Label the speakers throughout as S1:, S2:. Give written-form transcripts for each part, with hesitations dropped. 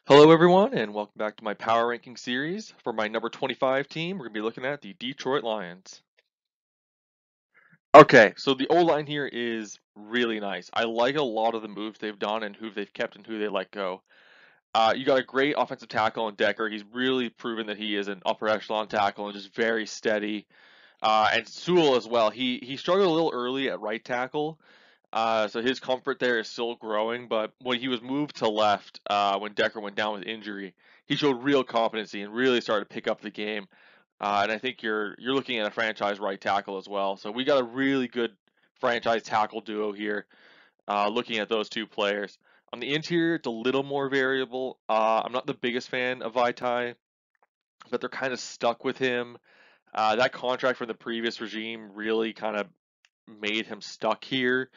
S1: Hello, everyone, and welcome back to my power ranking series. For my number 25 team, we're going to be looking at the Detroit Lions. Okay, so the O-line here is really nice. I like a lot of the moves they've done and who they've kept and who they let go. You got a great offensive tackle in Decker. He's really proven that he is an upper echelon tackle and just very steady. And Sewell as well. He struggled a little early at right tackle, so his comfort there is still growing. But when he was moved to left, when Decker went down with injury, he showed real competency and really started to pick up the game. And I think you're looking at a franchise right tackle as well. So we got a really good franchise tackle duo here. Looking at those two players. On the interior, it's a little more variable. I'm not the biggest fan of Vaitai, but they're kind of stuck with him. That contract from the previous regime really kind of made him stuck here.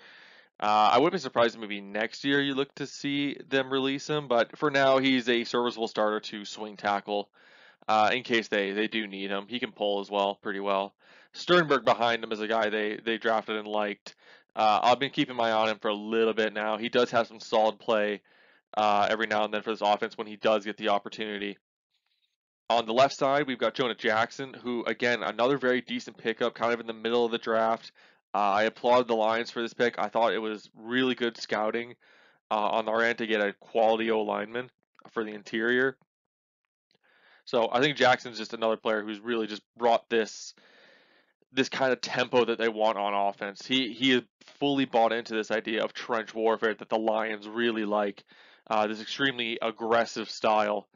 S1: I wouldn't be surprised if maybe next year you look to see them release him, but for now he's a serviceable starter to swing tackle in case they do need him. He can pull as well, pretty well. Sternberg behind him is a guy they drafted and liked. I've been keeping my eye on him for a little bit now. He does have some solid play every now and then for this offense when he does get the opportunity. On the left side, we've got Jonah Jackson, who, again, another very decent pickup, kind of in the middle of the draft. I applaud the Lions for this pick. I thought it was really good scouting on our end to get a quality O lineman for the interior. So I think Jackson's just another player who's really just brought this kind of tempo that they want on offense. He is fully bought into this idea of trench warfare that the Lions really like. This extremely aggressive style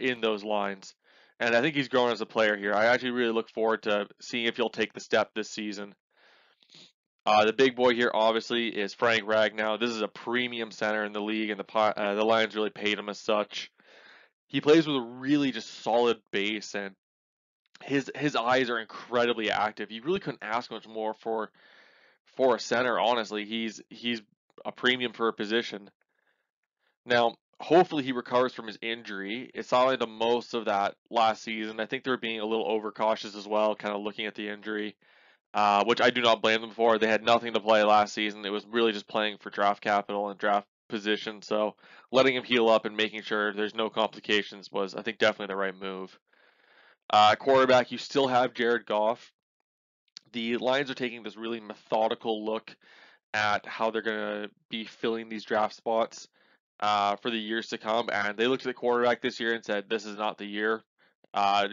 S1: in those lines. And I think he's grown as a player here. I actually really look forward to seeing if he'll take the step this season. The big boy here, obviously, is Frank Ragnow. This is a premium center in the league, and the Lions really paid him as such. He plays with a really just solid base, and his eyes are incredibly active. You really couldn't ask much more for a center. Honestly, he's a premium for a position. Now, hopefully he recovers from his injury. It saw like the most of that last season. I think they were being a little overcautious as well, kind of looking at the injury, which I do not blame them for. They had nothing to play last season. It was really just playing for draft capital and draft position. So letting him heal up and making sure there's no complications was, I think, definitely the right move. Quarterback, you still have Jared Goff. The Lions are taking this really methodical look at how they're going to be filling these draft spots for the years to come. And they looked at the quarterback this year and said, this is not the year.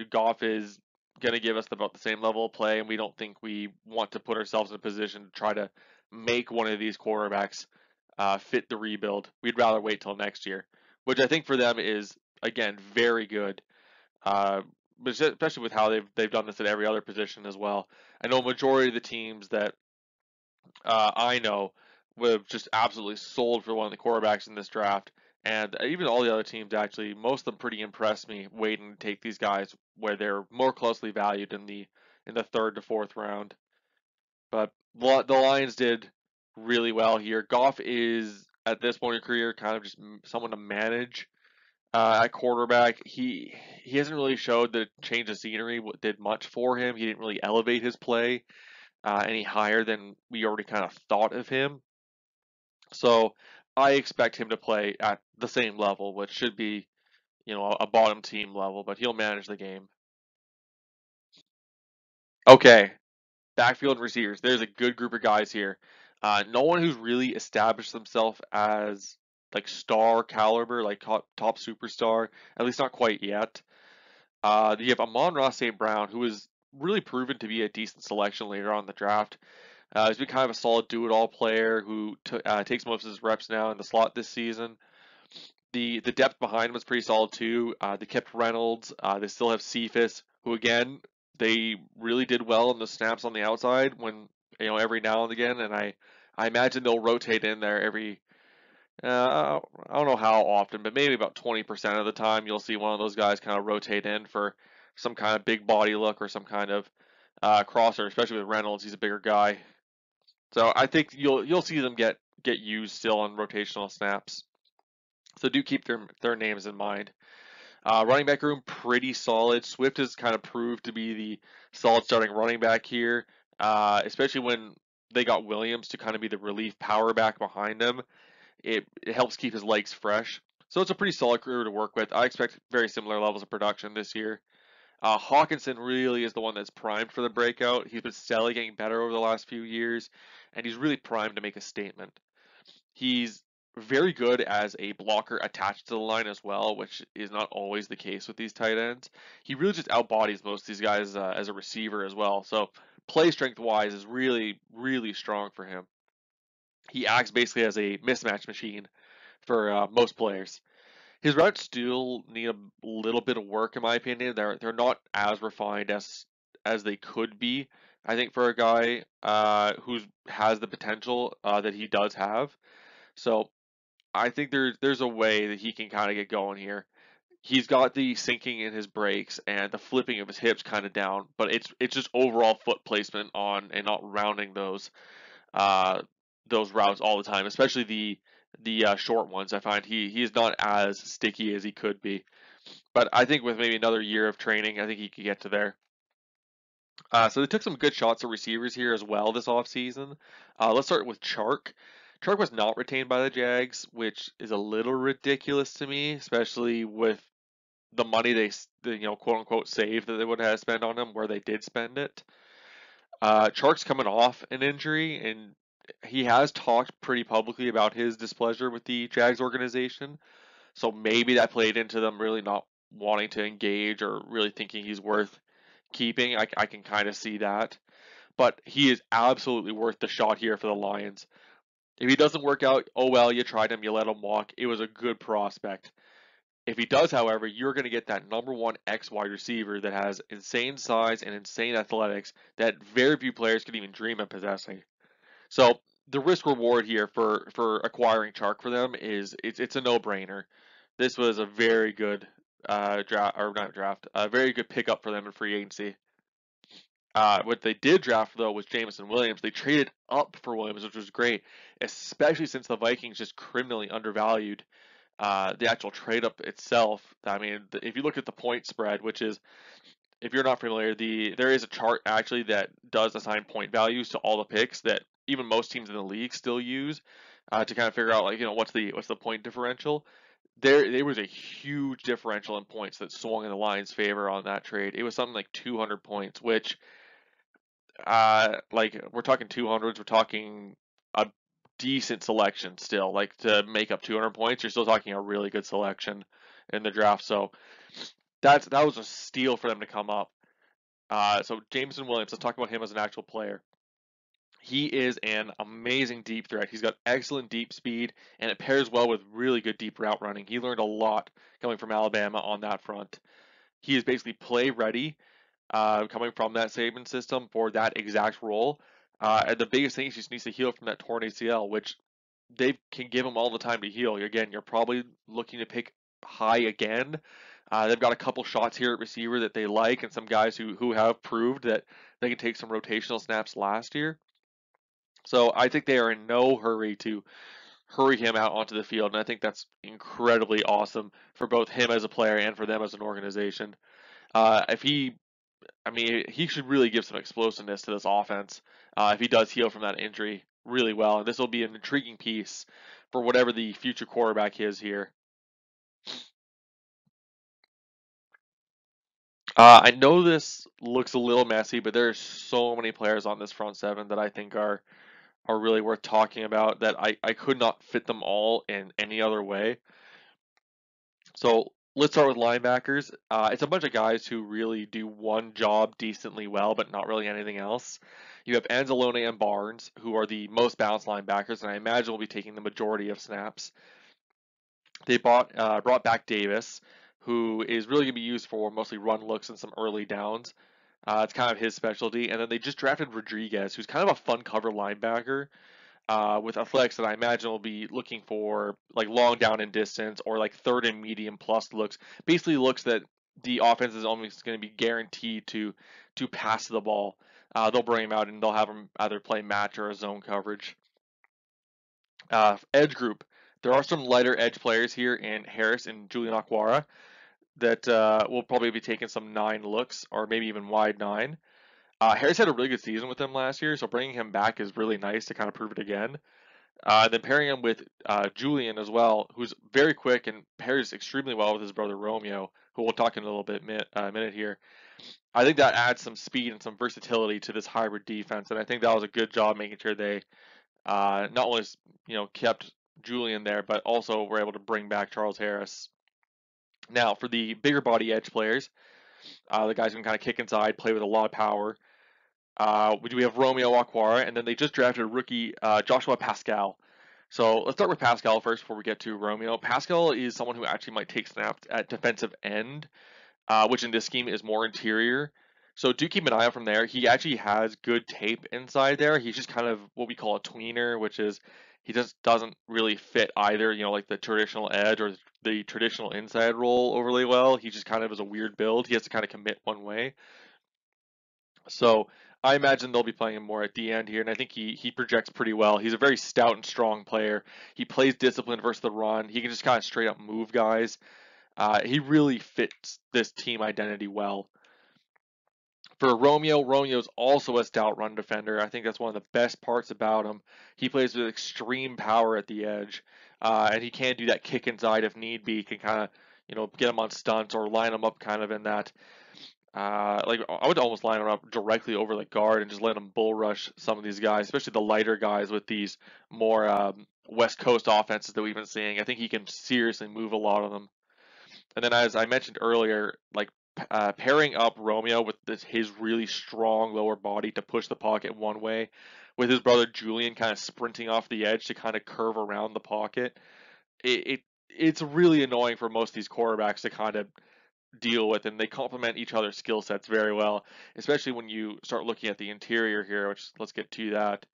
S1: Goff is going to give us about the same level of play, and we don't think we want to put ourselves in a position to try to make one of these quarterbacks fit the rebuild. We'd rather wait till next year, which I think for them is, again, very good. Uh, but especially with how they've done this at every other position as well. I know majority of the teams that I know would have just absolutely sold for one of the quarterbacks in this draft. And even all the other teams, actually, most of them pretty impressed me waiting to take these guys where they're more closely valued in the third to fourth round. But the Lions did really well here. Goff is at this point in his career kind of just someone to manage at quarterback. He hasn't really showed that change of scenery did much for him. He didn't really elevate his play any higher than we already kind of thought of him. So I expect him to play at the same level, which should be, a bottom team level, but he'll manage the game. Okay, backfield and receivers. There's a good group of guys here. No one who's really established themselves as like star caliber, like top superstar, at least not quite yet. You have Amon-Ra St. Brown, who was really proven to be a decent selection later on in the draft. He's been kind of a solid do-it-all player who takes most of his reps now in the slot this season. The depth behind him is pretty solid too. They kept Reynolds. They still have Cephas, who again they really did well in the snaps on the outside when every now and again, and I imagine they'll rotate in there every. I don't know how often, but maybe about 20% of the time you'll see one of those guys kind of rotate in for some kind of big body look or some kind of crosser, especially with Reynolds. He's a bigger guy. So I think you'll see them get used still on rotational snaps. So do keep their names in mind. Running back room pretty solid. Swift has kind of proved to be the solid starting running back here, especially when they got Williams to kind of be the relief power back behind him. It helps keep his legs fresh. So it's a pretty solid crew to work with. I expect very similar levels of production this year. Hawkinson really is the one that's primed for the breakout. He's been steadily getting better over the last few years, and he's really primed to make a statement. He's very good as a blocker attached to the line as well, which is not always the case with these tight ends. He really just outbodies most of these guys as a receiver as well. So play strength wise is really, really strong for him. He acts basically as a mismatch machine for most players. His routes still need a little bit of work, in my opinion. They're not as refined as they could be. I think for a guy who has the potential that he does have. So I think there's a way that he can kind of get going here. He's got the sinking in his brakes and the flipping of his hips kind of down, but it's just overall foot placement on and not rounding uh, those routes all the time, especially the short ones. I find he is not as sticky as he could be. But I think with maybe another year of training, I think he could get to there. So they took some good shots at receivers here as well this offseason. Let's start with Chark. Chark was not retained by the Jags, which is a little ridiculous to me, especially with the money they quote unquote saved that they would have spent on him, where they did spend it. Chark's coming off an injury, and he has talked pretty publicly about his displeasure with the Jags organization. So maybe that played into them really not wanting to engage or really thinking he's worth keeping. I can kind of see that. But he is absolutely worth the shot here for the Lions. If he doesn't work out, oh well, you tried him, you let him walk. It was a good prospect. If he does, however, you're going to get that number one X wide receiver that has insane size and insane athletics that very few players could even dream of possessing. So the risk reward here for acquiring Chark for them is it's a no brainer. This was a very good draft or not draft, a very good pickup for them in free agency. What they did draft though was Jameson Williams. They traded up for Williams, which was great, especially since the Vikings just criminally undervalued the actual trade up itself. I mean, if you look at the point spread, which is if you're not familiar, there is a chart actually that does assign point values to all the picks that even most teams in the league still use to kind of figure out like what's the point differential. There was a huge differential in points that swung in the Lions' favor on that trade. It was something like 200 points, which like we're talking 200s, we're talking a decent selection still. Like to make up 200 points, you're still talking a really good selection in the draft. So that was a steal for them to come up. So Jameson Williams, let's talk about him as an actual player. He is an amazing deep threat. He's got excellent deep speed, and it pairs well with really good deep route running. He learned a lot coming from Alabama on that front. He is basically play ready, coming from that Saban system for that exact role. And the biggest thing is he just needs to heal from that torn ACL, which they can give him all the time to heal. Again, you're probably looking to pick high again. They've got a couple shots here at receiver that they like, and some guys who have proved that they can take some rotational snaps last year. So I think they are in no hurry to hurry him out onto the field, and I think that's incredibly awesome for both him as a player and for them as an organization. If he, I mean, he should really give some explosiveness to this offense if he does heal from that injury really well, and this will be an intriguing piece for whatever the future quarterback is here. I know this looks a little messy, but there's so many players on this front seven that I think are really worth talking about that I could not fit them all in any other way. So let's start with linebackers. It's a bunch of guys who really do one job decently well, but not really anything else. You have Anzalone and Barnes, who are the most balanced linebackers, and I imagine will be taking the majority of snaps. They brought back Davis, who is really going to be used for mostly run looks and some early downs. It's kind of his specialty. And then they just drafted Rodriguez, who's kind of a fun cover linebacker with athletics that I imagine will be looking for like long down and distance or like third and medium plus looks. Basically, looks that the offense is almost going to be guaranteed to pass the ball. They'll bring him out and they'll have him either play match or a zone coverage. Edge group. There are some lighter edge players here in Harris and Julian Aquara that will probably be taking some 9 looks or maybe even wide 9. Harris had a really good season with them last year, so bringing him back is really nice to kind of prove it again. And then pairing him with Julian as well, who's very quick and pairs extremely well with his brother Romeo, who we'll talk in a little bit minute here. I think that adds some speed and some versatility to this hybrid defense, and I think that was a good job making sure they not only kept Julian there, but also were able to bring back Charles Harris. Now for the bigger body edge players, the guys who can kind of kick inside, play with a lot of power. We have Romeo Aquara, and then they just drafted a rookie, Joshua Pascal. So let's start with Pascal first before we get to Romeo. Pascal is someone who actually might take snaps at defensive end, which in this scheme is more interior. So do keep an eye out from there. He actually has good tape inside there. He's just kind of what we call a tweener, which is he just doesn't really fit either, like the traditional edge or the traditional inside role overly well. He just kind of is a weird build. He has to kind of commit one way. So I imagine they'll be playing him more at the end here, and I think he projects pretty well. He's a very stout and strong player. He plays discipline versus the run. He can just kind of straight up move guys. He really fits this team identity well. For Romeo, Romeo's also a stout run defender. I think that's one of the best parts about him. He plays with extreme power at the edge, and he can do that kick inside if need be. He can kind of, get him on stunts or line him up kind of in that. Like I would almost line him up directly over the guard and just let him bull rush some of these guys, especially the lighter guys with these more West Coast offenses that we've been seeing. I think he can seriously move a lot of them. And then, as I mentioned earlier, like pairing up Romeo with his really strong lower body to push the pocket one way, with his brother Julian kind of sprinting off the edge to kind of curve around the pocket, it's really annoying for most of these quarterbacks to kind of deal with, and they complement each other's skill sets very well, especially when you start looking at the interior here, which let's get to that.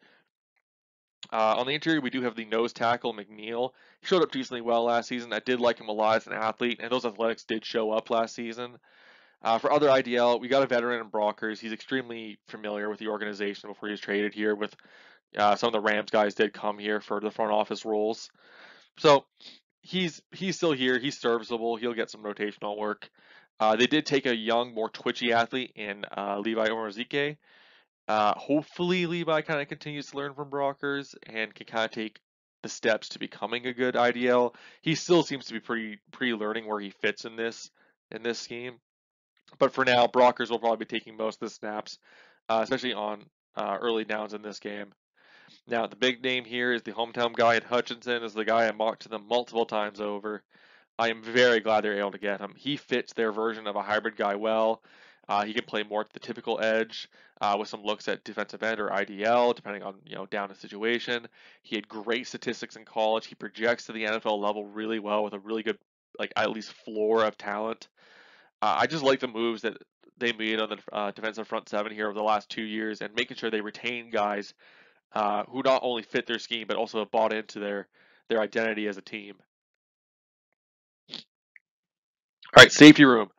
S1: On the interior, we do have the nose tackle, McNeil. He showed up decently well last season. I did like him a lot as an athlete, and those athletics did show up last season. For other IDL, we got a veteran in Brockers. He's extremely familiar with the organization before he was traded here. With some of the Rams guys did come here for the front office roles, so he's still here. He's serviceable. He'll get some rotational work. They did take a young, more twitchy athlete in Levi Omorzike. Hopefully Levi kind of continues to learn from Brockers and can kind of take the steps to becoming a good IDL. He still seems to be pretty learning where he fits in this scheme. But for now, Brockers will probably be taking most of the snaps, especially on early downs in this game. Now, the big name here is the hometown guy at Hutchinson, is the guy I mocked to them multiple times over. I am very glad they're able to get him. He fits their version of a hybrid guy well. He can play more at the typical edge with some looks at defensive end or IDL, depending on down the situation. He had great statistics in college. He projects to the NFL level really well with a really good, like at least floor of talent. I just like the moves that they made on the defensive front seven here over the last 2 years, and making sure they retain guys who not only fit their scheme but also have bought into their identity as a team. All right, safety room.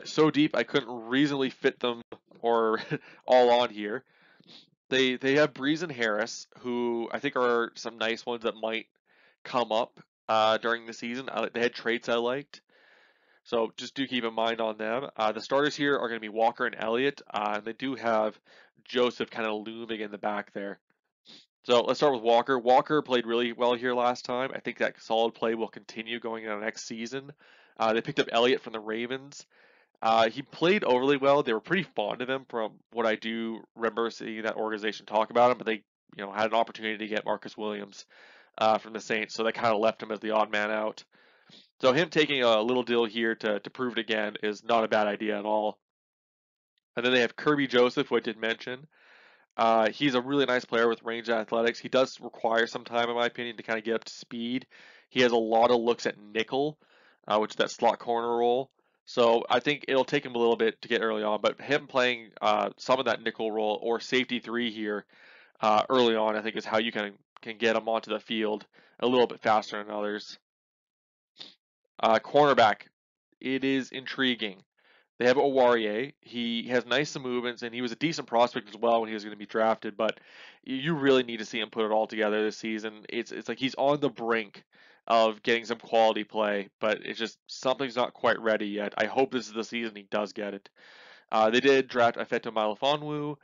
S1: So deep I couldn't reasonably fit them or all on here. They have Breeze and Harris, who I think are some nice ones that might come up during the season. They had traits I liked, so just do keep in mind on them. The starters here are going to be Walker and Elliott, and they do have Joseph kind of looming in the back there. So let's start with Walker. Walker played really well here last time. I think that solid play will continue going into next season. They picked up Elliott from the Ravens. He played overly well. They were pretty fond of him from what I do remember seeing that organization talk about him, but they, had an opportunity to get Marcus Williams from the Saints, so they kind of left him as the odd man out. So him taking a little deal here to prove it again is not a bad idea at all. And then they have Kirby Joseph, who I did mention. He's a really nice player with range athletics. He does require some time, in my opinion, to kind of get up to speed. He has a lot of looks at nickel, which is that slot corner role. So I think it'll take him a little bit to get early on, but him playing some of that nickel role or safety three here early on, I think is how you can get him onto the field a little bit faster than others. Cornerback, it is intriguing. They have Owarie. He has nice movements, and he was a decent prospect as well when he was going to be drafted. But you really need to see him put it all together this season. It's like he's on the brink of getting some quality play, but it's just something's not quite ready yet. I hope this is the season he does get it. They did draft Afeto Malifonwu.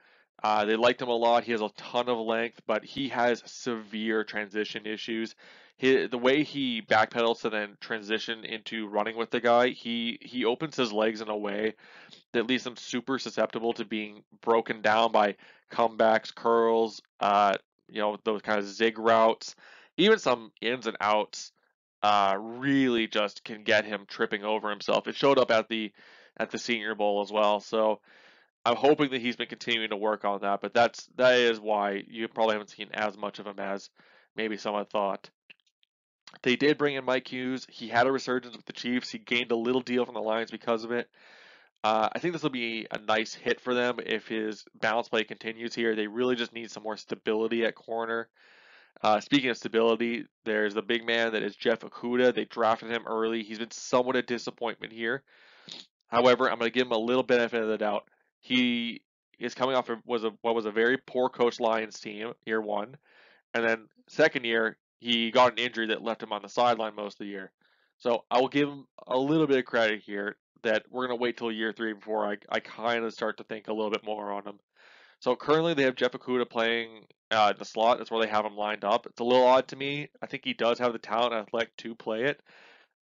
S1: They liked him a lot. He has a ton of length, but he has severe transition issues. The way he backpedals to then transition into running with the guy, he opens his legs in a way that leaves him super susceptible to being broken down by comebacks, curls, those kind of zig routes, even some ins and outs. Really just can get him tripping over himself. It showed up at the Senior Bowl as well. So I'm hoping that he's been continuing to work on that. But that is why you probably haven't seen as much of him as maybe someone thought. They did bring in Mike Hughes. He had a resurgence with the Chiefs. He gained a little deal from the Lions because of it. I think this will be a nice hit for them if his balance play continues here. They really just need some more stability at corner. Speaking of stability, there's the big man that is Jeff Okudah. They drafted him early. He's been somewhat a disappointment here. However, I'm going to give him a little benefit of the doubt. He is coming off of what was a very poor coach Lions team year one, and then second year he got an injury that left him on the sideline most of the year. So I will give him a little bit of credit here that we're going to wait till year three before I kind of start to think a little bit more on him. So currently they have Jeff Okudah playing in the slot. That's where they have him lined up. It's a little odd to me. I think he does have the talent and athletic to play it.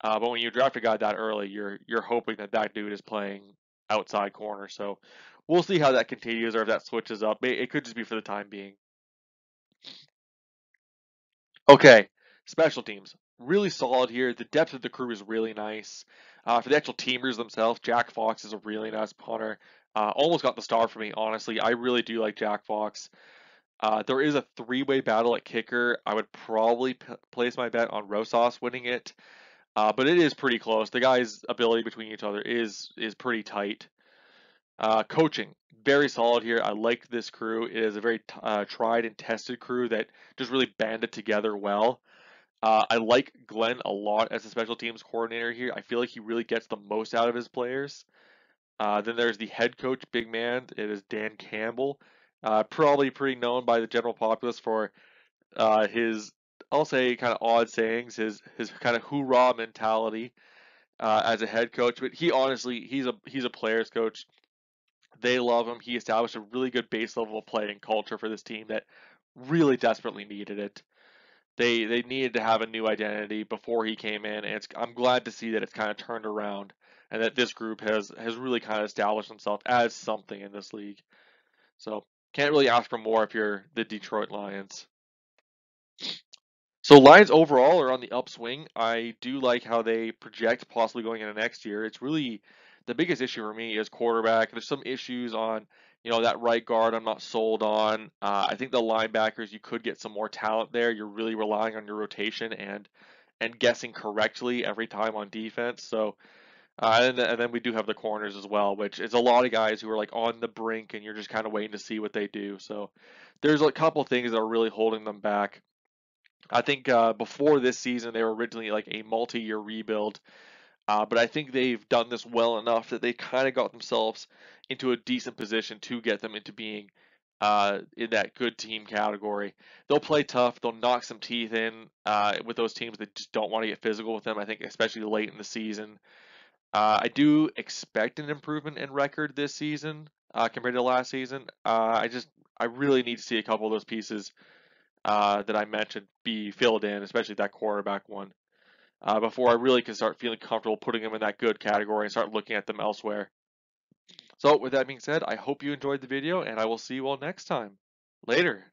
S1: But when you draft a guy that early, you're hoping that that dude is playing outside corner. So we'll see how that continues or if that switches up. It could just be for the time being. Okay, special teams. Really solid here. The depth of the crew is really nice. For the actual teamers themselves, Jack Fox is a really nice punter. Almost got the star for me, honestly. I really do like Jack Fox. There is a three-way battle at kicker. I would probably place my bet on Rosas winning it, but it is pretty close. The guys' ability between each other is pretty tight. Coaching, very solid here. I like this crew. It is a very tried and tested crew that just really banded together well. I like Glenn a lot as a special teams coordinator here. I feel like he really gets the most out of his players. Then there's the head coach, big man. It is Dan Campbell. Probably pretty known by the general populace for his, I'll say, kind of odd sayings, his kind of hoorah mentality as a head coach. But he honestly, he's a players coach. They love him. He established a really good base level of play and culture for this team that really desperately needed it. They needed to have a new identity before he came in, and I'm glad to see that it's kind of turned around and that this group has really kind of established himself as something in this league. So can't really ask for more if you're the Detroit Lions. So Lions overall are on the upswing. I do like how they project possibly going into next year. It's really the biggest issue for me is quarterback. There's some issues on, that right guard I'm not sold on. I think the linebackers you could get some more talent there. You're really relying on your rotation and guessing correctly every time on defense. So and then we do have the corners as well, which is a lot of guys who are like on the brink and you're just kind of waiting to see what they do. So there's a couple things that are really holding them back. I think before this season they were originally like a multi-year rebuild, but I think they've done this well enough that they kind of got themselves into a decent position to get them into being in that good team category. They'll play tough. They'll knock some teeth in with those teams that just don't want to get physical with them. I think especially late in the season. I do expect an improvement in record this season compared to last season. I really need to see a couple of those pieces that I mentioned be filled in, especially that quarterback one, before I really can start feeling comfortable putting them in that good category and start looking at them elsewhere. So with that being said, I hope you enjoyed the video and I will see you all next time. Later.